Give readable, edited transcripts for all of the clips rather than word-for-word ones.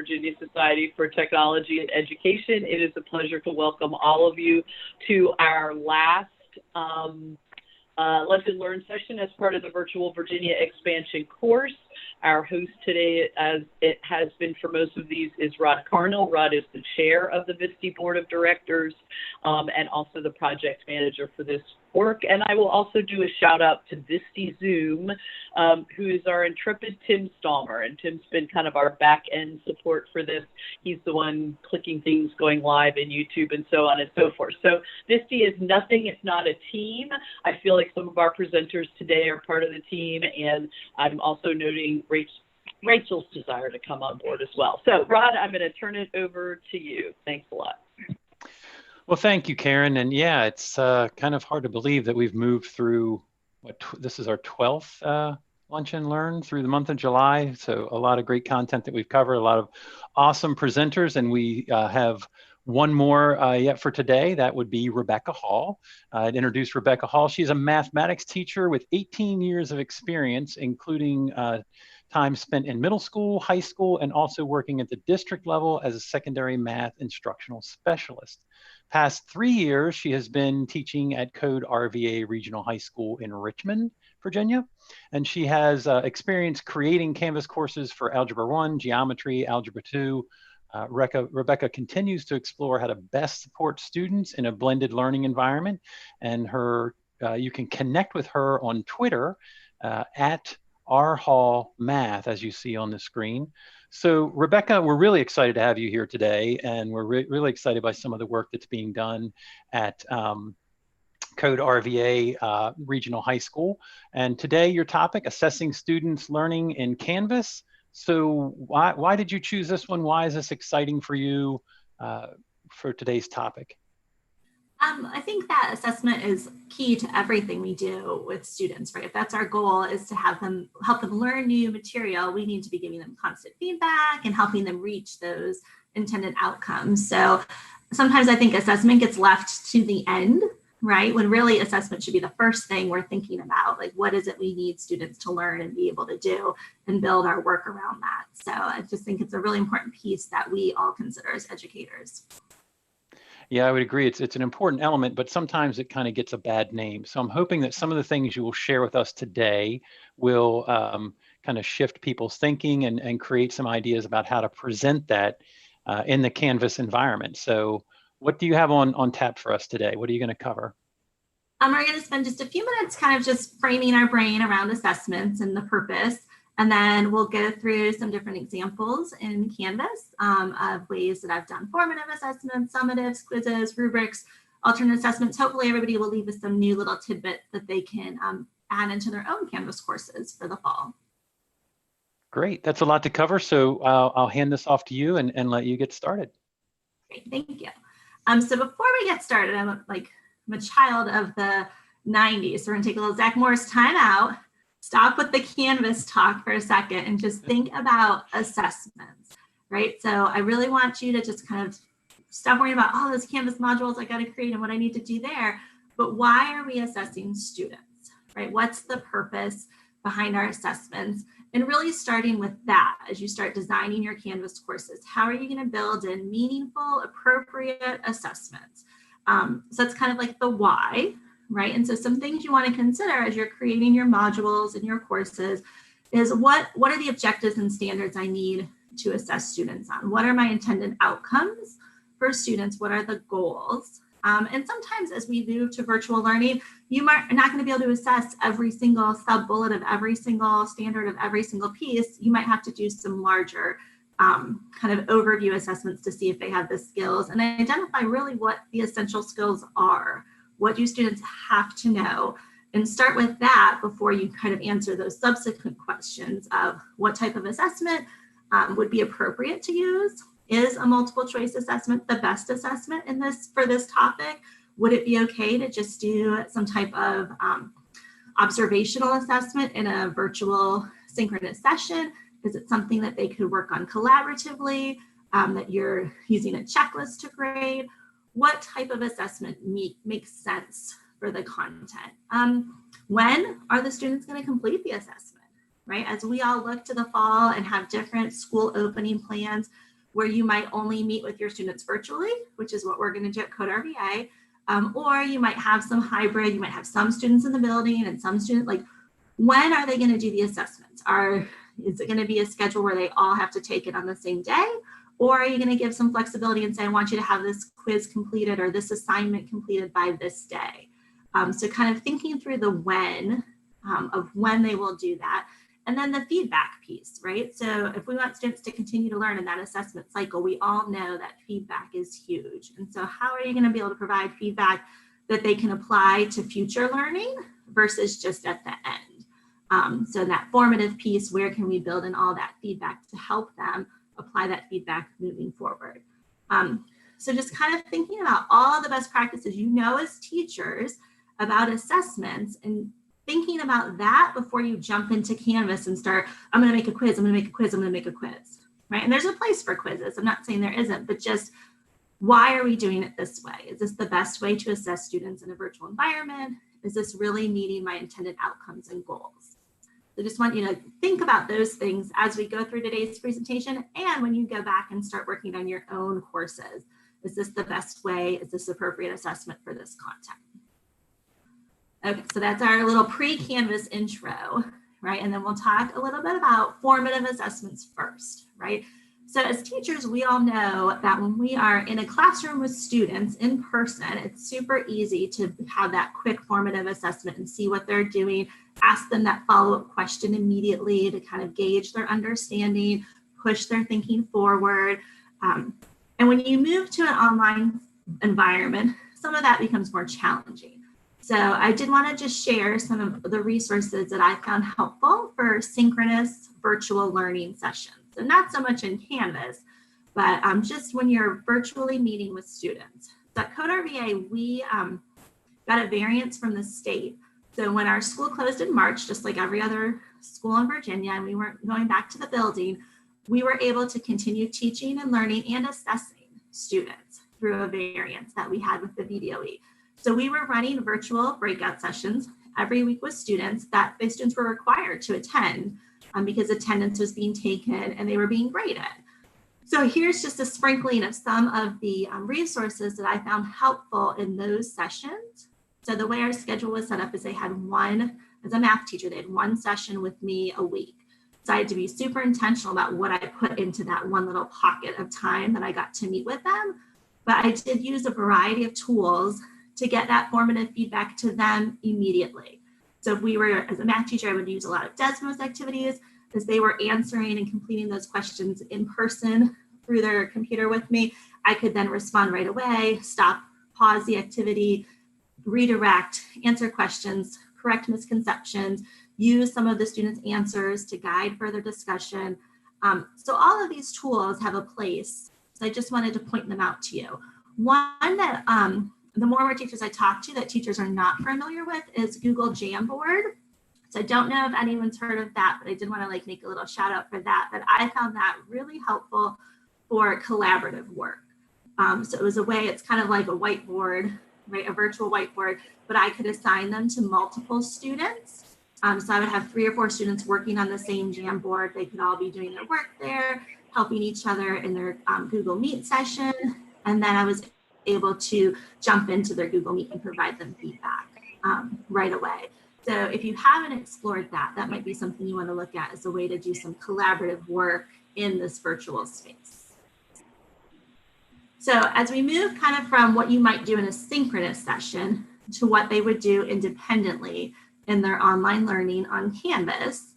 Virginia Society for Technology and Education. It is a pleasure to welcome all of you to our last Lesson Learn session as part of the Virtual Virginia Expansion course. Our host today, as it has been for most of these, is Rod Carnell. Rod is the chair of the VSTE Board of Directors and also the project manager for this work. And I will also do a shout out to VSTE Zoom, who is our intrepid Tim Stalmer. And Tim's been kind of our back end support for this. He's the one clicking things going live in YouTube and so on and so forth. So VSTE is nothing if not a team. I feel like some of our presenters today are part of the team, and I'm also noting Rachel's desire to come on board as well. So Rod, I'm going to turn it over to you. Thanks a lot. Well, thank you, Karen. And yeah, it's kind of hard to believe that we've moved through, this is our 12th Lunch and Learn through the month of July. So a lot of great content that we've covered, a lot of awesome presenters, and we have one more yet for today. That would be Rebecca Hall. I'd introduce Rebecca Hall. She's a mathematics teacher with 18 years of experience, including time spent in middle school, high school, and also working at the district level as a secondary math instructional specialist. Past 3 years, she has been teaching at Code RVA Regional High School in Richmond, Virginia. And she has experience creating Canvas courses for Algebra 1, Geometry, Algebra 2. Rebecca continues to explore how to best support students in a blended learning environment. And you can connect with her on Twitter at rhallmath, as you see on the screen. So Rebecca, we're really excited to have you here today, and we're really excited by some of the work that's being done at Code RVA Regional High School. And today your topic, assessing students' learning in Canvas. So why did you choose this one? Why is this exciting for you for today's topic? I think that assessment is key to everything we do with students, right? If that's our goal, is to help them learn new material, we need to be giving them constant feedback and helping them reach those intended outcomes. So sometimes I think assessment gets left to the end, right? When really assessment should be the first thing we're thinking about, like what is it we need students to learn and be able to do and build our work around that. So I just think it's a really important piece that we all consider as educators. Yeah, I would agree. It's an important element, but sometimes it kind of gets a bad name. So I'm hoping that some of the things you will share with us today will kind of shift people's thinking and create some ideas about how to present that in the Canvas environment. So what do you have on tap for us today? What are you going to cover? We're going to spend just a few minutes kind of just framing our brain around assessments and the purpose. And then we'll go through some different examples in Canvas of ways that I've done formative assessments, summatives, quizzes, rubrics, alternate assessments. Hopefully everybody will leave us some new little tidbits that they can add into their own Canvas courses for the fall. Great, that's a lot to cover. So I'll hand this off to you and let you get started. Great, thank you. So before we get started, I'm a child of the 90s. So we're gonna take a little Zach Morris time out. Stop with the Canvas talk for a second and just think about assessments, right? So I really want you to just kind of stop worrying about all those Canvas modules I got to create and what I need to do there. But why are we assessing students, right? What's the purpose behind our assessments? And really starting with that as you start designing your Canvas courses, how are you going to build in meaningful, appropriate assessments? So that's kind of like the why. Right. And so some things you want to consider as you're creating your modules and your courses is what are the objectives and standards I need to assess students on? What are my intended outcomes for students? What are the goals? And sometimes as we move to virtual learning, you are not going to be able to assess every single sub bullet of every single standard of every single piece. You might have to do some larger kind of overview assessments to see if they have the skills and identify really what the essential skills are. What do students have to know? And start with that before you kind of answer those subsequent questions of what type of assessment would be appropriate to use. Is a multiple choice assessment the best assessment for this topic? Would it be okay to just do some type of observational assessment in a virtual synchronous session? Is it something that they could work on collaboratively, that you're using a checklist to grade? What type of assessment makes sense for the content? When are the students going to complete the assessment, right? As we all look to the fall and have different school opening plans, where you might only meet with your students virtually, which is what we're going to do at Code RVA. Or you might have some hybrid, you might have some students in the building and some students, like, when are they going to do the assessments? Is it going to be a schedule where they all have to take it on the same day? Or are you going to give some flexibility and say, I want you to have this quiz completed or this assignment completed by this day? So kind of thinking through the when of when they will do that. And then the feedback piece, right? So if we want students to continue to learn in that assessment cycle, we all know that feedback is huge. And so how are you going to be able to provide feedback that they can apply to future learning versus just at the end? So that formative piece, where can we build in all that feedback to help them apply that feedback moving forward? So just kind of thinking about all the best practices you know as teachers about assessments and thinking about that before you jump into Canvas and start, I'm going to make a quiz, I'm going to make a quiz, I'm going to make a quiz, right? And there's a place for quizzes. I'm not saying there isn't, but just why are we doing it this way? Is this the best way to assess students in a virtual environment? Is this really meeting my intended outcomes and goals? I just want you to think about those things as we go through today's presentation and when you go back and start working on your own courses. Is this the best way? Is this appropriate assessment for this content? Okay, so that's our little pre-Canvas intro, right? And then we'll talk a little bit about formative assessments first, right? So as teachers, we all know that when we are in a classroom with students in person, it's super easy to have that quick formative assessment and see what they're doing, ask them that follow-up question immediately to kind of gauge their understanding, push their thinking forward. And when you move to an online environment, some of that becomes more challenging. So I did want to just share some of the resources that I found helpful for synchronous virtual learning sessions. So not so much in Canvas, but just when you're virtually meeting with students. So at Code RVA, we got a variance from the state. So when our school closed in March, just like every other school in Virginia, and we weren't going back to the building, we were able to continue teaching and learning and assessing students through a variance that we had with the VDOE. So we were running virtual breakout sessions every week with students that the students were required to attend because attendance was being taken and they were being graded. So here's just a sprinkling of some of the resources that I found helpful in those sessions. So the way our schedule was set up is they had one, as a math teacher, they had one session with me a week. So I had to be super intentional about what I put into that one little pocket of time that I got to meet with them. But I did use a variety of tools to get that formative feedback to them immediately. So if we were, as a math teacher, I would use a lot of Desmos activities as they were answering and completing those questions in person through their computer with me. I could then respond right away, stop, pause the activity, redirect, answer questions, correct misconceptions, use some of the students' answers to guide further discussion. So all of these tools have a place. So I just wanted to point them out to you. One that the more and more teachers I talk to that teachers are not familiar with is Google Jamboard. So I don't know if anyone's heard of that, but I did want to make a little shout out for that. But I found that really helpful for collaborative work. So it was a way, it's kind of like a whiteboard, right? A virtual whiteboard, but I could assign them to multiple students. So I would have 3 or 4 students working on the same Jamboard. They could all be doing their work there, helping each other in their Google Meet session. And then I was able to jump into their Google Meet and provide them feedback right away. So if you haven't explored that, that might be something you want to look at as a way to do some collaborative work in this virtual space. So as we move kind of from what you might do in a synchronous session to what they would do independently in their online learning on Canvas,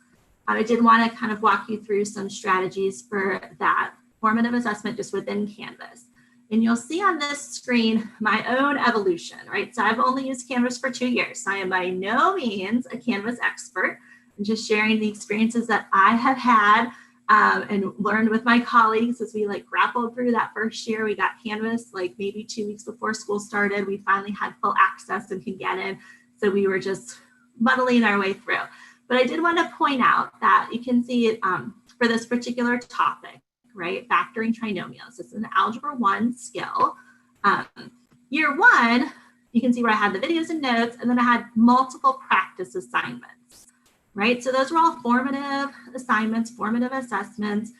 I did want to kind of walk you through some strategies for that formative assessment just within Canvas. And you'll see on this screen my own evolution, right? So I've only used Canvas for 2 years. So I am by no means a Canvas expert. I'm just sharing the experiences that I have had and learned with my colleagues as we grappled through that first year. We got Canvas maybe 2 weeks before school started. We finally had full access and could get in. So we were just muddling our way through. But I did want to point out that you can see it for this particular topic, right? Factoring trinomials. It's an Algebra 1 skill. Year 1, you can see where I had the videos and notes, and then I had multiple practice assignments, right? So those were all formative assignments, formative assessments.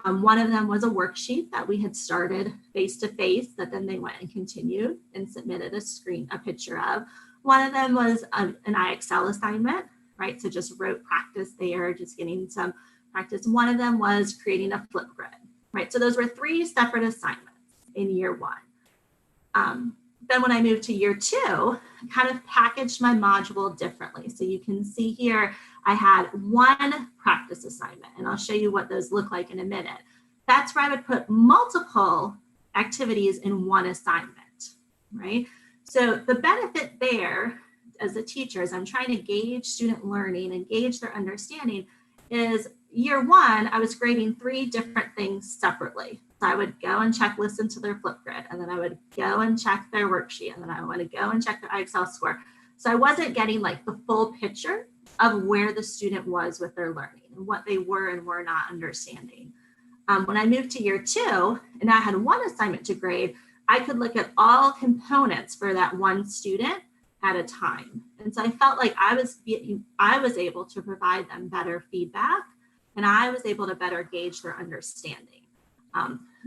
One of them was a worksheet that we had started face-to-face that then they went and continued and submitted a picture of. One of them was an IXL assignment, right? So just rote practice there, just getting some practice. One of them was creating a Flipgrid, right? So those were 3 separate assignments in year 1. Then when I moved to year 2, I kind of packaged my module differently. So you can see here, I had 1 practice assignment, and I'll show you what those look like in a minute. That's where I would put multiple activities in 1 assignment, right? So the benefit there as a teacher, as I'm trying to gauge student learning and gauge their understanding, is year 1, I was grading 3 different things separately. So I would go and check, listen to their Flipgrid, and then I would go and check their worksheet, and then I would go and check their IXL score. So I wasn't getting like the full picture of where the student was with their learning and what they were and were not understanding. When I moved to year 2 and I had 1 assignment to grade, I could look at all components for that 1 student at a time. And so I felt like I was able to provide them better feedback, and I was able to better gauge their understanding.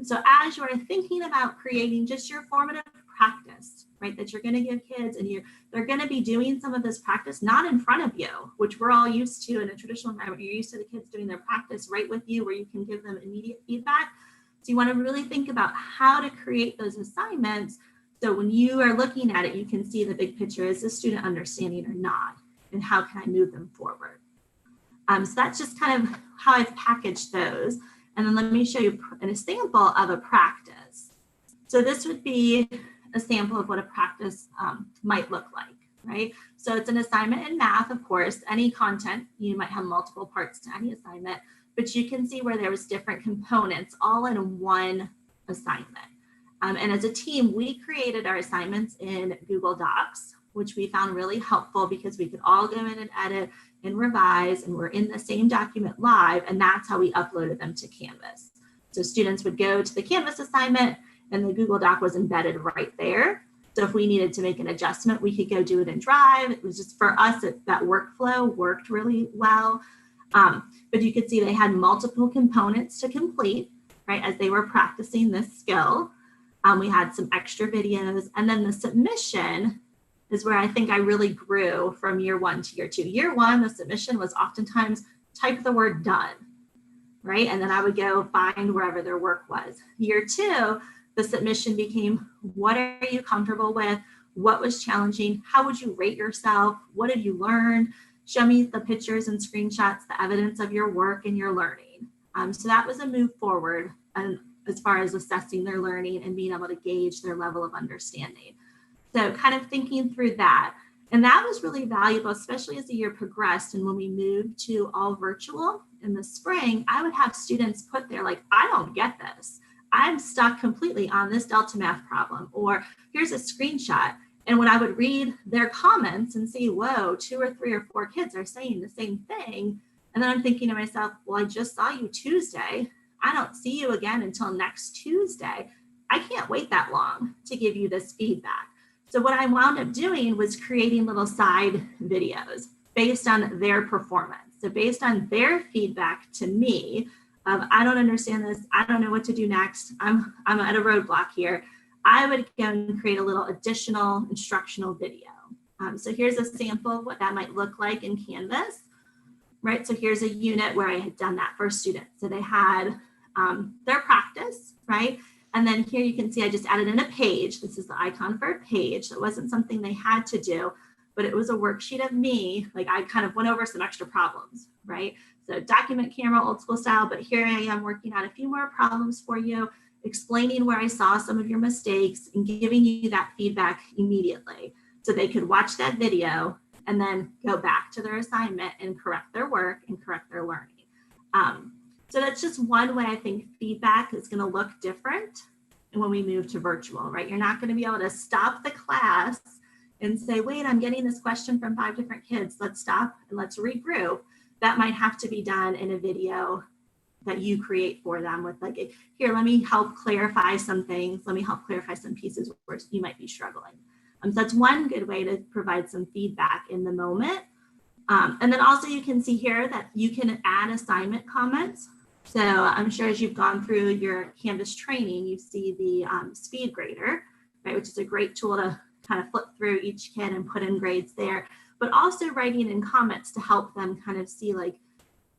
So as you are thinking about creating just your formative practice, right, that you're going to give kids, and they're going to be doing some of this practice not in front of you, which we're all used to in a traditional environment. You're used to the kids doing their practice right with you, where you can give them immediate feedback. So you want to really think about how to create those assignments. So when you are looking at it, you can see the big picture. Is the student understanding or not? And how can I move them forward? So that's just kind of how I've packaged those. And then let me show you an example of a practice. So this would be a sample of what a practice might look like, right? So it's an assignment in math, of course. Any content, you might have multiple parts to any assignment, but you can see where there was different components all in 1 assignment. And as a team, we created our assignments in Google Docs, which we found really helpful because we could all go in and edit and revise, and we're in the same document live, and that's how we uploaded them to Canvas. So students would go to the Canvas assignment, and the Google Doc was embedded right there. So if we needed to make an adjustment, we could go do it in Drive. It was just, for us, that workflow worked really well. But you could see they had multiple components to complete, right, as they were practicing this skill. We had some extra videos, and then the submission is where I think I really grew from year 1 to year 2. Year 1, the submission was oftentimes type the word done, right? And then I would go find wherever their work was. Year 2, the submission became, what are you comfortable with? What was challenging? How would you rate yourself? What have you learned? Show me the pictures and screenshots, the evidence of your work and your learning. So that was a move forward as far as assessing their learning and being able to gauge their level of understanding. So kind of thinking through that. And that was really valuable, especially as the year progressed. And when we moved to all virtual in the spring, I would have students put there like, I don't get this. I'm stuck completely on this Delta math problem, or here's a screenshot. And when I would read their comments and see, whoa, 2 or 3 or 4 kids are saying the same thing. And then I'm thinking to myself, well, I just saw you Tuesday. I don't see you again until next Tuesday. I can't wait that long to give you this feedback. So what I wound up doing was creating little side videos based on their performance. So based on their feedback to me of, I don't understand this, I don't know what to do next, I'm at a roadblock here, I would go and create a little additional instructional video. So here's a sample of what that might look like in Canvas, right? So here's a unit where I had done that for students. So they had their practice, right? And then here you can see I just added in a page. This is the icon for a page. So it wasn't something they had to do, but it was a worksheet of me. Like I kind of went over some extra problems, right? So document camera, old school style, but here I am working on a few more problems for you, explaining where I saw some of your mistakes and giving you that feedback immediately. So they could watch that video and then go back to their assignment and correct their work and correct their learning. So that's just one way I think feedback is going to look different when we move to virtual, right? You're not going to be able to stop the class and say, wait, I'm getting this question from 5 different kids. Let's stop and let's regroup. That might have to be done in a video that you create for them with like, here, let me help clarify some things. Let me help clarify some pieces where you might be struggling. So that's one good way to provide some feedback in the moment. And then also you can see here that you can add assignment comments. So I'm sure as you've gone through your Canvas training, you see the speed grader, right, which is a great tool to kind of flip through each kid and put in grades there, but also writing in comments to help them kind of see like,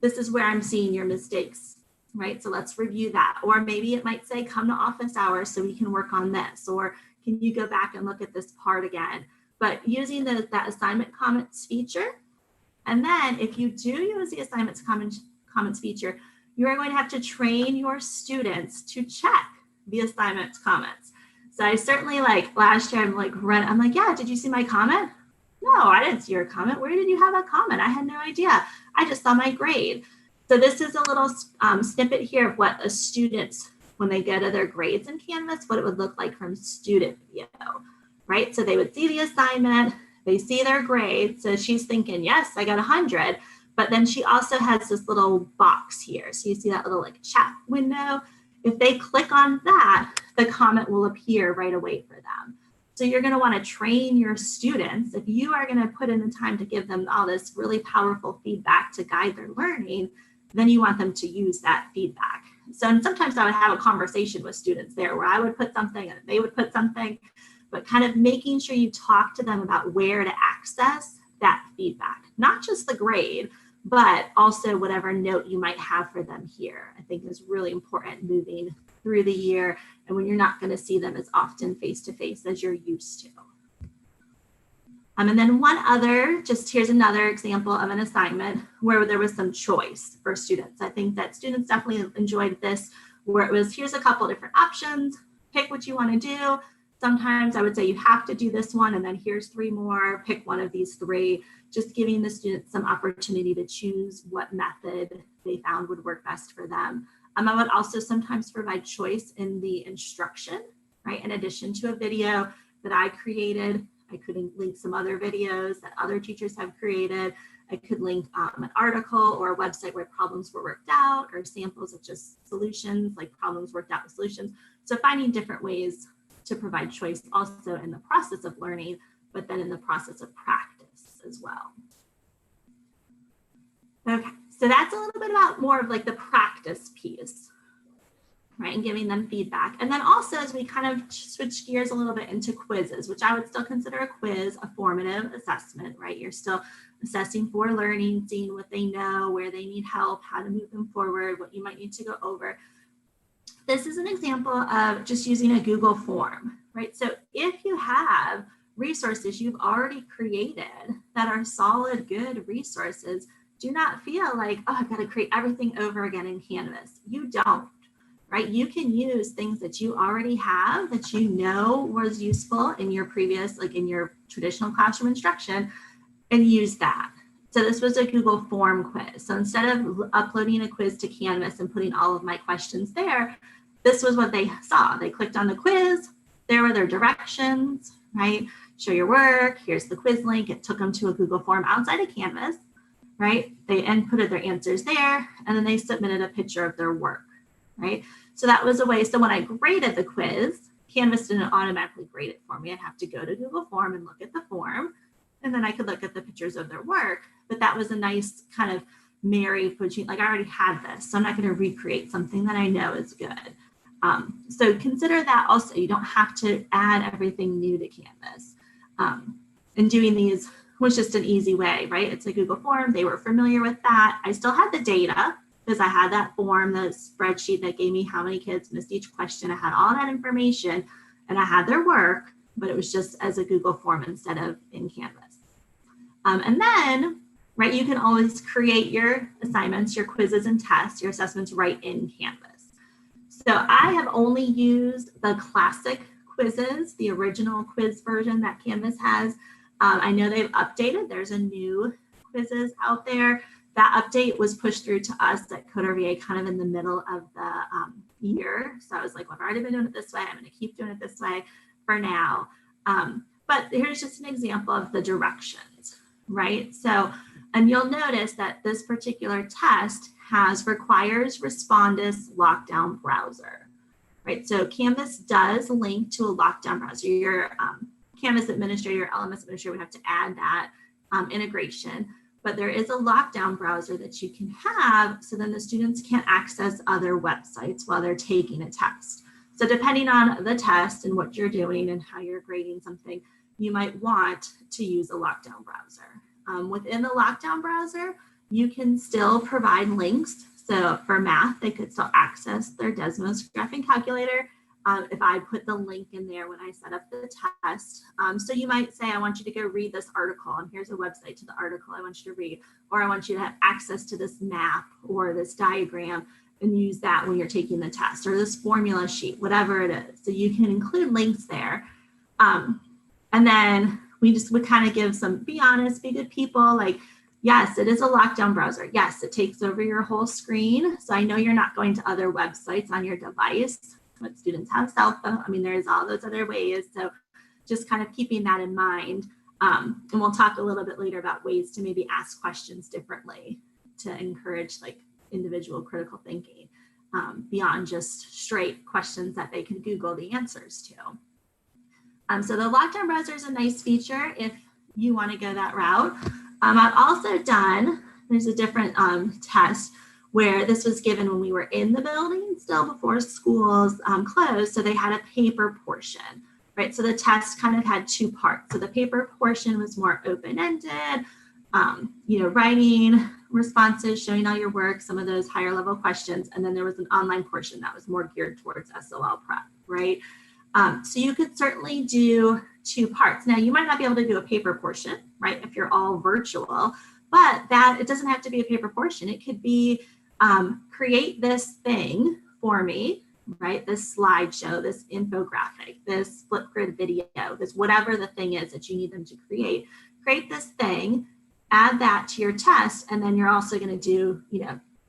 this is where I'm seeing your mistakes, right? So let's review that. Or maybe it might say, come to office hours so we can work on this, or can you go back and look at this part again? But using that assignment comments feature. And then if you do use the assignments comments feature, you are going to have to train your students to check the assignments comments. So I certainly like last year, I'm like, yeah, did you see my comment? No, I didn't see your comment. Where did you have a comment? I had no idea. I just saw my grade. So this is a little snippet here of what a student, when they go to their grades in Canvas, what it would look like from student view, right? So they would see the assignment, they see their grade. So she's thinking, yes, I got 100. But then she also has this little box here. So you see that little like chat window. If they click on that, the comment will appear right away for them. So you're going to want to train your students. If you are going to put in the time to give them all this really powerful feedback to guide their learning, then you want them to use that feedback. So and sometimes I would have a conversation with students there where I would put something and they would put something, but kind of making sure you talk to them about where to access that feedback, not just the grade, but also whatever note you might have for them here, I think is really important moving through the year and when you're not going to see them as often face-to-face as you're used to. And then one other, just here's another example of an assignment where there was some choice for students. I think that students definitely enjoyed this, where it was, here's a couple different options, pick what you want to do. Sometimes I would say you have to do this one, and then here's 3 more, pick one of these 3, just giving the students some opportunity to choose what method they found would work best for them. I would also sometimes provide choice in the instruction, right? In addition to a video that I created, I could link some other videos that other teachers have created. I could link an article or a website where problems were worked out, or samples of just solutions, like problems worked out with solutions. So finding different ways to provide choice also in the process of learning, but then in the process of practice as well. Okay, so that's a little bit about more of like the practice piece, right, and giving them feedback. And then also as we kind of switch gears a little bit into quizzes, which I would still consider a quiz a formative assessment, right? You're still assessing for learning, seeing what they know, where they need help, how to move them forward, what you might need to go over. This is an example of just using a Google form, right? So if you have resources you've already created that are solid, good resources, do not feel like, oh, I've got to create everything over again in Canvas. You don't, right? You can use things that you already have that you know was useful in your previous, like in your traditional classroom instruction, and use that. So this was a Google form quiz. So instead of uploading a quiz to Canvas and putting all of my questions there, this was what they saw. They clicked on the quiz, there were their directions, right? Show your work, here's the quiz link. It took them to a Google form outside of Canvas, right? They inputted their answers there, and then they submitted a picture of their work, right? So that was a way. So when I graded the quiz, Canvas didn't automatically grade it for me. I'd have to go to Google Form and look at the form, and then I could look at the pictures of their work. But that was a nice kind of marry between, like I already had this, so I'm not going to recreate something that I know is good. So consider that also. You don't have to add everything new to Canvas. And doing these was just an easy way, right? It's a Google form. They were familiar with that. I still had the data because I had that form, the spreadsheet that gave me how many kids missed each question. I had all that information and I had their work, but it was just as a Google form instead of in Canvas. And then, right, you can always create your assignments, your quizzes and tests, your assessments right in Canvas. So I have only used the classic quizzes, the original quiz version that Canvas has. I know they've updated. There's a new quizzes out there. That update was pushed through to us at Code RVA kind of in the middle of the year. So I was like, well, I've already been doing it this way. I'm going to keep doing it this way for now. But here's just an example of the directions, right? So, and you'll notice that this particular test requires Respondus lockdown browser, right? So Canvas does link to a lockdown browser. Your Canvas administrator, your LMS administrator would have to add that integration. but there is a lockdown browser that you can have, so then the students can't access other websites while they're taking a test. So depending on the test and what you're doing and how you're grading something, you might want to use a lockdown browser. Within the lockdown browser, you can still provide links. So for math, they could still access their Desmos graphing calculator if I put the link in there when I set up the test. So you might say, I want you to go read this article, and here's a website to the article I want you to read, or I want you to have access to this map or this diagram and use that when you're taking the test, or this formula sheet, whatever it is. So you can include links there. And then we just would kind of give some, be honest, be good people, like, yes, it is a lockdown browser. Yes, it takes over your whole screen. So I know you're not going to other websites on your device, but students have cell phone. I mean, there's all those other ways. So just kind of keeping that in mind. And we'll talk a little bit later about ways to maybe ask questions differently to encourage like individual critical thinking beyond just straight questions that they can Google the answers to. So the lockdown browser is a nice feature if you want to go that route. I've also done, there's a different test where this was given when we were in the building still before schools closed. So they had a paper portion, right? So the test kind of had two parts. So the paper portion was more open-ended, writing responses, showing all your work, some of those higher level questions. And then there was an online portion that was more geared towards SOL prep, right? So you could certainly do two parts. Now you might not be able to do a paper portion, right? If you're all virtual, but that it doesn't have to be a paper portion. It could be create this thing for me, right? This slideshow, this infographic, this Flipgrid video, this whatever the thing is that you need them to create this thing, add that to your test. And then you're also going to do,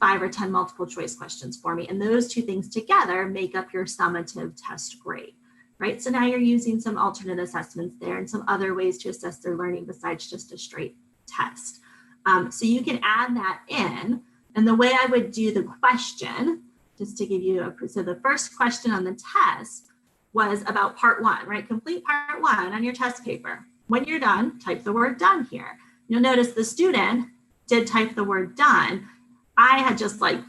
5 or 10 multiple choice questions for me. And those two things together make up your summative test grade, right? So now you're using some alternate assessments there and some other ways to assess their learning besides just a straight test. So you can add that in. And the way I would do the question, just to give you so the first question on the test was about part 1, right? Complete part 1 on your test paper. When you're done, type the word done here. You'll notice the student did type the word done. I had just played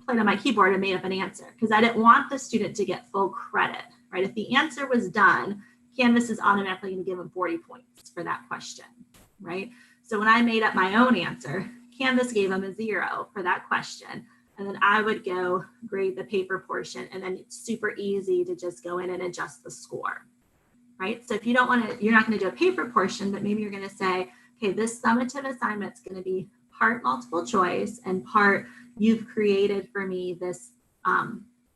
on my keyboard and made up an answer because I didn't want the student to get full credit, right? If the answer was done, Canvas is automatically going to give them 40 points for that question, right? So when I made up my own answer, Canvas gave them a 0 for that question. And then I would go grade the paper portion, and then it's super easy to just go in and adjust the score, right? So if you don't want to, you're not going to do a paper portion, but maybe you're going to say, okay, this summative assignment is going to be part multiple choice and part you've created for me this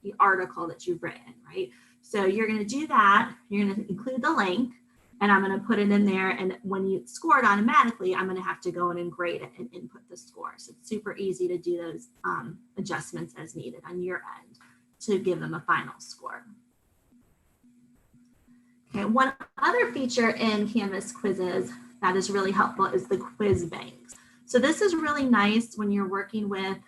the article that you've written, right? So you're going to do that. You're going to include the link, and I'm going to put it in there. And when you score it automatically, I'm going to have to go in and grade it and input the score. So it's super easy to do those adjustments as needed on your end to give them a final score. Okay, one other feature in Canvas quizzes that is really helpful is the quiz banks. So this is really nice when you're working with,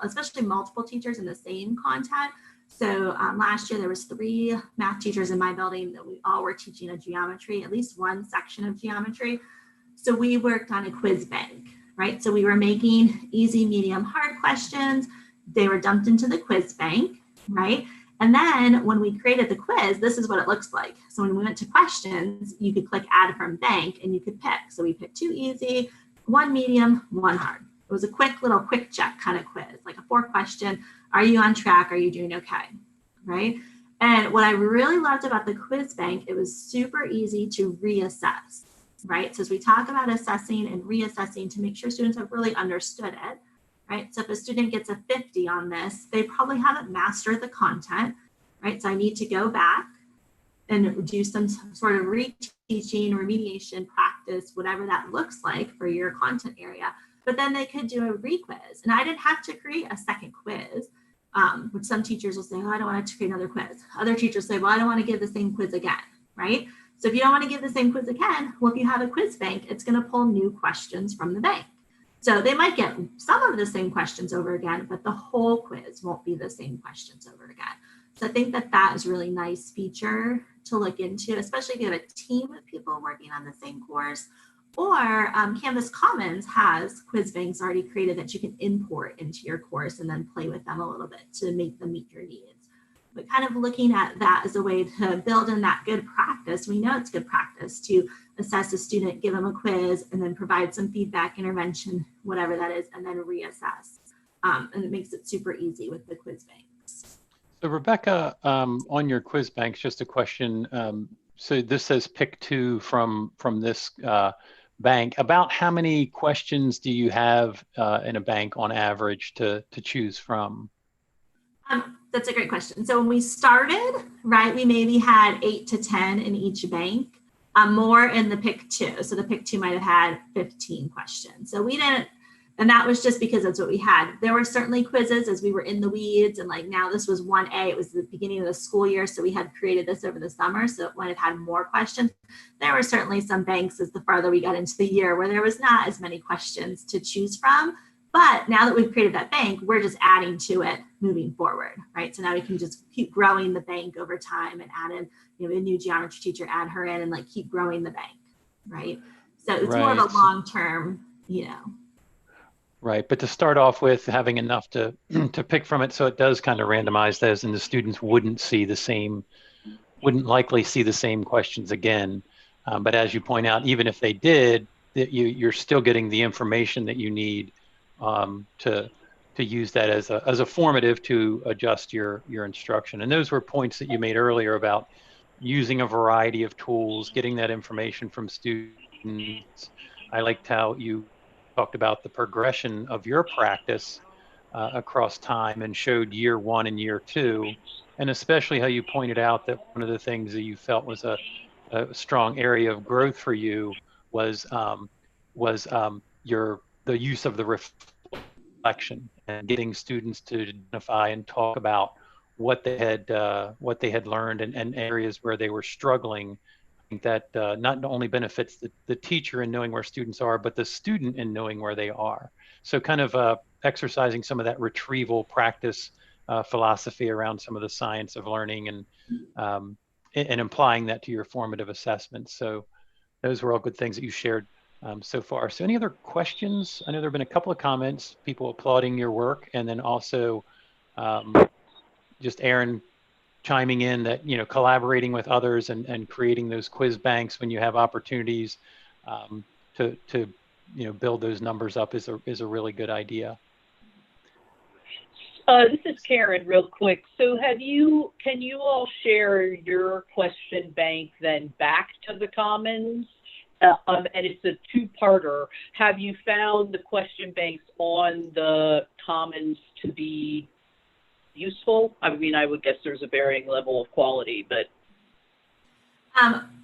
especially multiple teachers in the same content. So last year there was 3 math teachers in my building that we all were teaching a geometry, at least one section of geometry. So we worked on a quiz bank, right? So we were making easy, medium, hard questions. They were dumped into the quiz bank, right? And then when we created the quiz, this is what it looks like. So when we went to questions, you could click add from bank and you could pick. So we picked 2 easy, 1 medium, 1 hard. It was a quick check kind of quiz, like a 4-question. Are you on track? Are you doing okay? Right? And what I really loved about the quiz bank, it was super easy to reassess, right? So as we talk about assessing and reassessing to make sure students have really understood it, right? So if a student gets a 50 on this, they probably haven't mastered the content, right? So I need to go back and do some sort of reteaching, remediation, practice, whatever that looks like for your content area. But then they could do a requiz. And I didn't have to create a second quiz, which some teachers will say, oh, I don't want to create another quiz. Other teachers say, well, I don't want to give the same quiz again, right? So if you don't want to give the same quiz again, well, if you have a quiz bank, it's going to pull new questions from the bank. So they might get some of the same questions over again, but the whole quiz won't be the same questions over again. So I think that that is a really nice feature to look into, especially if you have a team of people working on the same course, Or Canvas Commons has quiz banks already created that you can import into your course and then play with them a little bit to make them meet your needs. But kind of looking at that as a way to build in that good practice. We know it's good practice to assess a student, give them a quiz, and then provide some feedback, intervention, whatever that is, and then reassess. And it makes it super easy with the quiz banks. So Rebecca, on your quiz banks, just a question. So this says pick two from this bank. About how many questions do you have in a bank on average to choose from? That's a great question. So when we started, right, we maybe had 8 to 10 in each bank, more in the pick two. So the pick two might have had 15 questions. So we didn't, and that was just because that's what we had. There were certainly quizzes as we were in the weeds, and like now this was 1A, it was the beginning of the school year. So we had created this over the summer. So it might have had more questions. There were certainly some banks as the farther we got into the year where there was not as many questions to choose from. But now that we've created that bank, we're just adding to it moving forward, right? So now we can just keep growing the bank over time and add in, a new geometry teacher, add her in and like keep growing the bank, right? So it's more of a long-term, Right, but to start off with having enough to pick from it, so it does kind of randomize those, and the students wouldn't likely see the same questions again. But as you point out, even if they did, you're still getting the information that you need to use that as a formative to adjust your instruction. And those were points that you made earlier about using a variety of tools, getting that information from students. I liked how you talked about the progression of your practice across time and showed year one and year two, and especially how you pointed out that one of the things that you felt was a strong area of growth for you was the use of the reflection and getting students to identify and talk about what they had learned and areas where they were struggling. I think that not only benefits the teacher in knowing where students are, but the student in knowing where they are. So kind of exercising some of that retrieval practice philosophy around some of the science of learning and applying that to your formative assessments. So those were all good things that you shared so far. So any other questions? I know there have been a couple of comments, people applauding your work, and then also just Aaron chiming in that, collaborating with others and creating those quiz banks when you have opportunities to build those numbers up is a really good idea. This is Karen, real quick. So can you all share your question bank then back to the Commons? And it's a two-parter. Have you found the question banks on the Commons to be useful? I mean, I would guess there's a varying level of quality, but.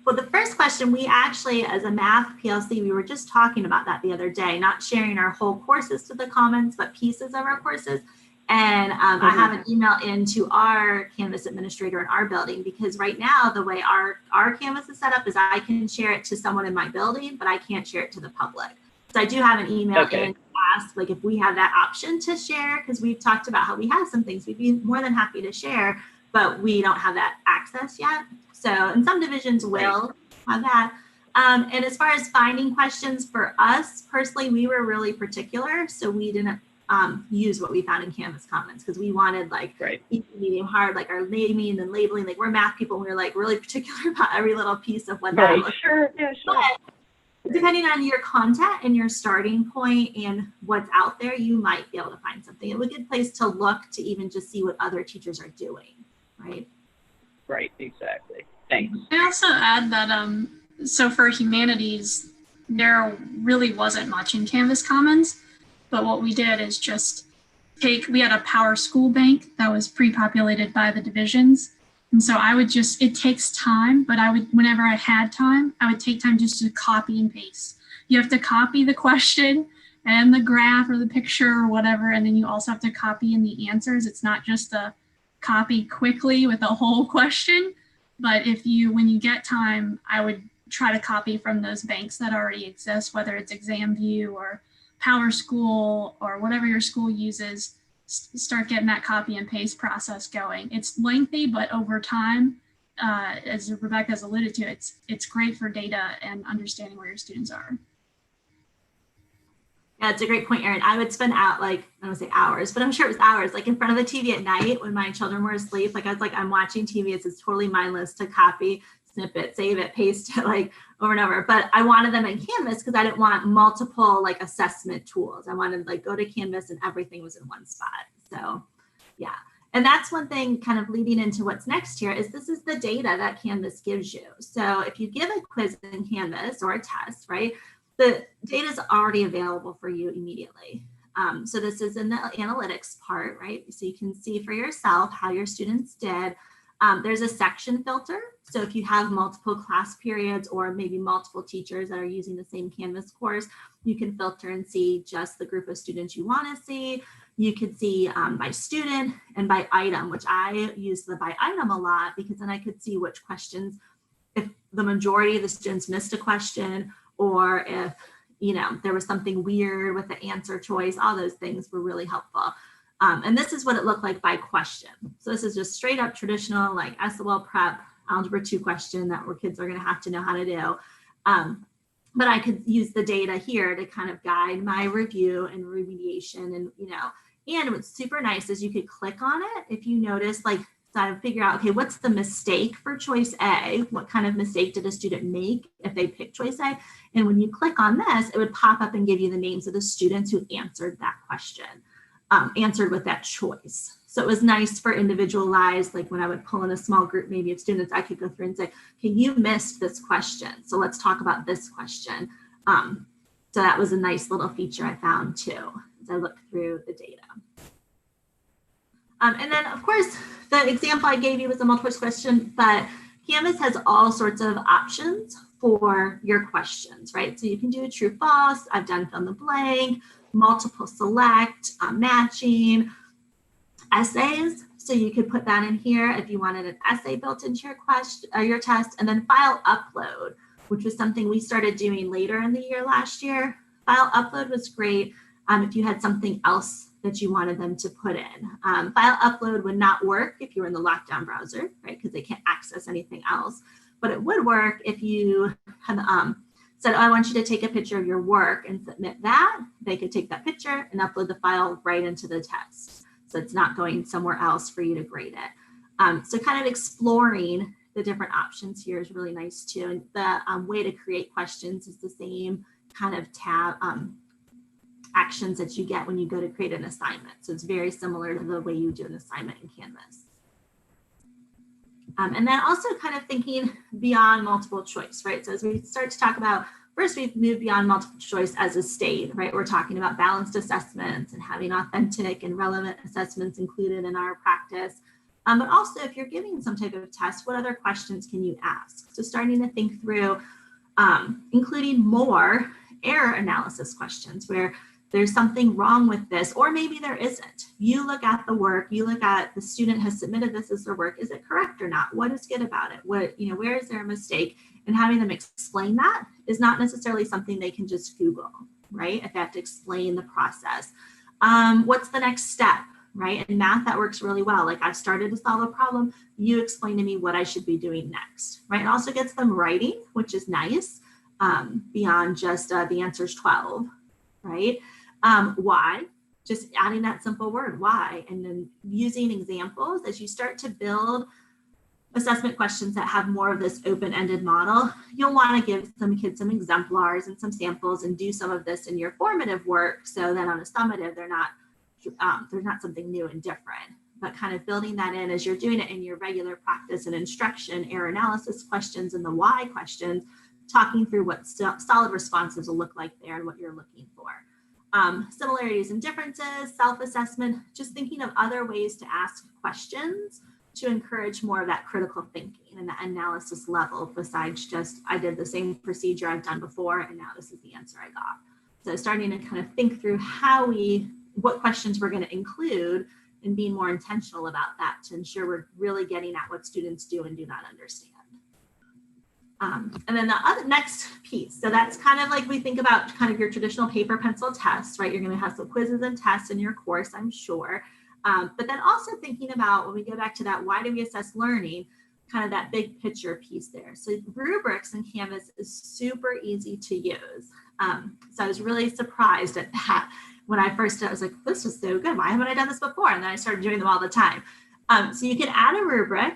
Well, the first question, we actually, as a math PLC, we were just talking about that the other day, not sharing our whole courses to the Commons, but pieces of our courses. And I have an email into our Canvas administrator in our building, because right now the way our Canvas is set up is I can share it to someone in my building, but I can't share it to the public. So I do have an email in to ask, like, if we have that option to share, because we've talked about how we have some things we'd be more than happy to share, but we don't have that access yet. So, and some divisions will have that. And as far as finding questions for us personally, we were really particular. So we didn't use what we found in Canvas Commons, because we wanted easy, medium, hard, like our naming and labeling. Like, we're math people, and we were like really particular about every little piece of what that looks. Sure, yeah, sure. But depending on your content and your starting point and what's out there, you might be able to find something. It's a good place to look to even just see what other teachers are doing, right? Right, exactly. Thanks. I also add that so for humanities, there really wasn't much in Canvas Commons. But what we did is just we had a Power School bank that was pre-populated by the divisions. And so it takes time, but whenever I had time, I would take time just to copy and paste. You have to copy the question and the graph or the picture or whatever, and then you also have to copy in the answers. It's not just a copy quickly with a whole question, but when you get time, I would try to copy from those banks that already exist, whether it's ExamView or Power School or whatever your school uses. Start getting that copy and paste process going. It's lengthy, but over time, as Rebecca's alluded to, it's great for data and understanding where your students are. Yeah, it's a great point, Erin. I would spend out like, I don't want to say hours, but I'm sure it was hours, like in front of the TV at night when my children were asleep. Like I was like, I'm watching TV. It's totally mindless to copy, snip it, save it, paste it like over and over. But I wanted them in Canvas because I didn't want multiple like assessment tools. I wanted like go to Canvas and everything was in one spot. So yeah. And that's one thing kind of leading into what's next here is this is the data that Canvas gives you. So if you give a quiz in Canvas or a test, right, the data is already available for you immediately. So this is in the analytics part, right? So you can see for yourself how your students did. There's a section filter. So if you have multiple class periods or maybe multiple teachers that are using the same Canvas course, you can filter and see just the group of students you want to see. You could see by student and by item, which I use the by item a lot because then I could see which questions, if the majority of the students missed a question, or if, you know, there was something weird with the answer choice, all those things were really helpful. And this is what it looked like by question. So this is just straight up traditional, like SOL prep, Algebra 2 question that where kids are gonna have to know how to do. But I could use the data here to kind of guide my review and remediation and, you know, and what's super nice is you could click on it if you notice, like, so figure out, okay, what's the mistake for choice A? What kind of mistake did a student make if they picked choice A? And when you click on this, it would pop up and give you the names of the students who answered that question, answered with that choice. So it was nice for individualized, like when I would pull in a small group, maybe of students, I could go through and say, okay, you missed this question. So let's talk about this question. So that was a nice little feature I found too, as I looked through the data. And then of course, the example I gave you was a multiple choice question, but Canvas has all sorts of options for your questions, right? So you can do a true false, I've done fill in the blank, multiple select, matching, essays. So you could put that in here if you wanted an essay built into your question or your test, and then file upload, which was something we started doing later in the year last year. File upload was great if you had something else that you wanted them to put in. File upload would not work if you were in the lockdown browser, right? Because they can't access anything else. But it would work if you had said, oh, I want you to take a picture of your work and submit that. They could take that picture and upload the file right into the test. So it's not going somewhere else for you to grade it. So kind of exploring the different options here is really nice too. And the way to create questions is the same kind of tab actions that you get when you go to create an assignment. So it's very similar to the way you do an assignment in Canvas. And then also kind of thinking beyond multiple choice, right? So as we start to talk about, first we've moved beyond multiple choice as a state, right? We're talking about balanced assessments and having authentic and relevant assessments included in our practice. But also if you're giving some type of test, what other questions can you ask? So starting to think through including more error analysis questions where there's something wrong with this, or maybe there isn't. You look at the work, you look at the student has submitted this as their work. Is it correct or not? What is good about it? What, you know, where is there a mistake? And having them explain that is not necessarily something they can just Google, right? If they have to explain the process. What's the next step, right? In math, that works really well. Like I've started to solve a problem. You explain to me what I should be doing next, right? It also gets them writing, which is nice, beyond just the answer's 12, right? Why? Just adding that simple word, why, and then using examples as you start to build assessment questions that have more of this open-ended model. You'll want to give some kids some exemplars and some samples and do some of this in your formative work so that on a summative, they're not there's not something new and different, but kind of building that in as you're doing it in your regular practice and instruction, error analysis questions and the why questions, talking through what solid responses will look like there and what you're looking for. Similarities and differences, self-assessment, just thinking of other ways to ask questions to encourage more of that critical thinking and the analysis level besides just, I did the same procedure I've done before and now this is the answer I got. So starting to kind of think through what questions we're going to include and being more intentional about that to ensure we're really getting at what students do and do not understand. And then the next piece, so that's kind of like we think about kind of your traditional paper pencil tests, right? You're going to have some quizzes and tests in your course, I'm sure. But then also thinking about when we go back to that, why do we assess learning? kind of that big picture piece there. So rubrics in Canvas is super easy to use. So I was really surprised at that. When I first did, I was like, this is so good. Why haven't I done this before? And then I started doing them all the time. So you can add a rubric